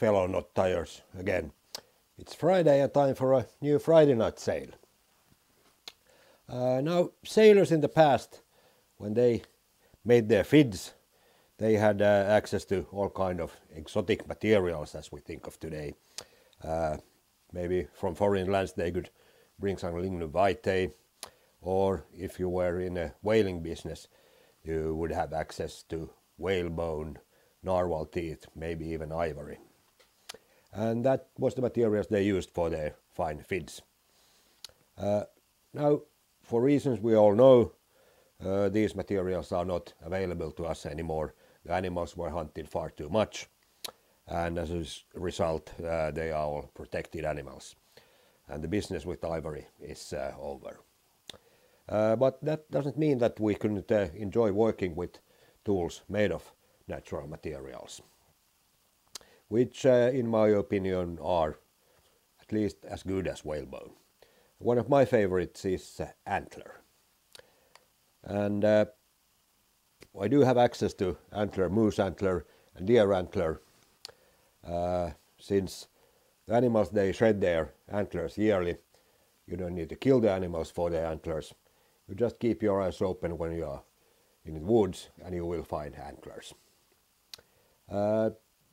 fellow knot tires again. It's Friday and time for a new Friday night sale. Now, sailors in the past, when they made their fids, they had access to all kind of exotic materials as we think of today. Maybe from foreign lands they could bring some lignum vitae, or if you were in a whaling business, you would have access to whalebone, narwhal teeth, maybe even ivory. And that was the materials they used for their fine fids. Now, for reasons we all know, these materials are not available to us anymore. The animals were hunted far too much, and as a result they are all protected animals. And the business with ivory is over. But that doesn't mean that we couldn't enjoy working with tools made of natural materials, which in my opinion are at least as good as whalebone. One of my favorites is Antler. And I do have access to antler, moose antler and deer antler, since the animals, they shed their antlers yearly. You don't need to kill the animals for their antlers. You just keep your eyes open when you are in the woods and you will find antlers.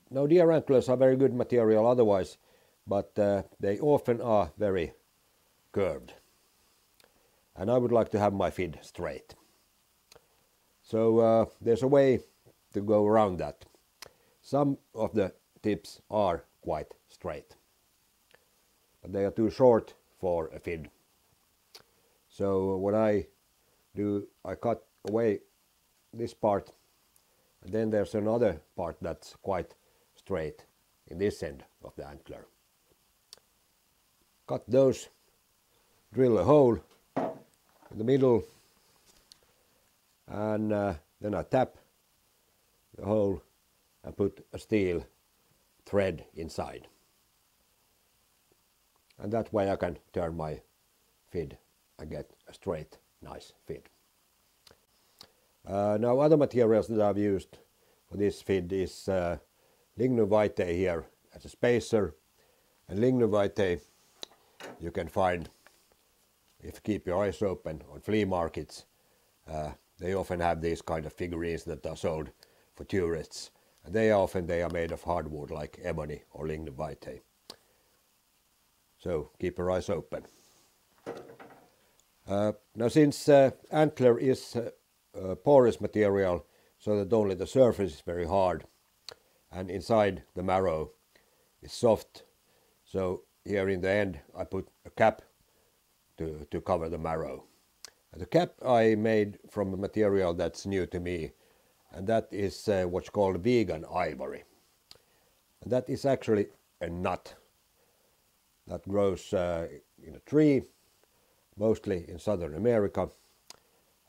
Now, deer antlers are very good material otherwise, but they often are very curved. And I would like to have my fid straight. So there's a way to go around that. Some of the tips are quite straight, but they are too short for a fid. So what I do, I cut away this part, and then there's another part that's quite straight in this end of the antler. Cut those, drill a hole in the middle, and then I tap the hole and put a steel thread inside. And that way I can turn my fid and get a straight, nice fid. Now, other materials that I've used for this fid is lignum vitae here as a spacer. And lignum vitae you can find, if you keep your eyes open, on flea markets. They often have these kind of figurines that are sold for tourists. And they are made of hardwood like ebony or lignum vitae. So keep your eyes open. Now, since antler is a porous material, so that only the surface is very hard and inside the marrow is soft, so here in the end I put a cap to cover the marrow. And the cap I made from a material that's new to me, and that is what's called vegan ivory. And that is actually a nut that grows in a tree, mostly in Southern America,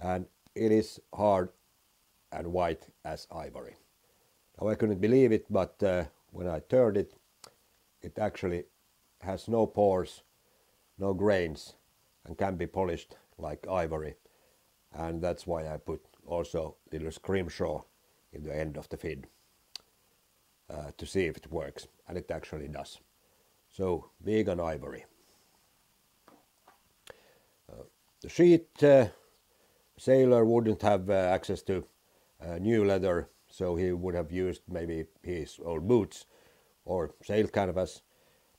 and it is hard and white as ivory. Now, I couldn't believe it, but when I turned it, it actually has no pores, no grains, and can be polished like ivory. And that's why I put also a little scrimshaw in the end of the fid to see if it works, and it actually does. So, vegan ivory. The sheet sailor wouldn't have access to new leather, so he would have used maybe his old boots or sail canvas.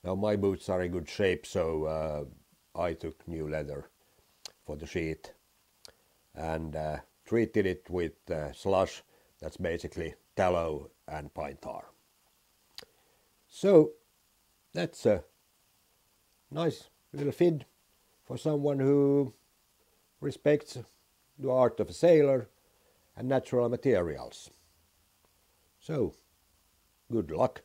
Now, my boots are in good shape, so I took new leather for the sheet and treated it with slush. That's basically tallow and pine tar. So that's a nice little fid for someone who respects the art of a sailor and natural materials. So, good luck.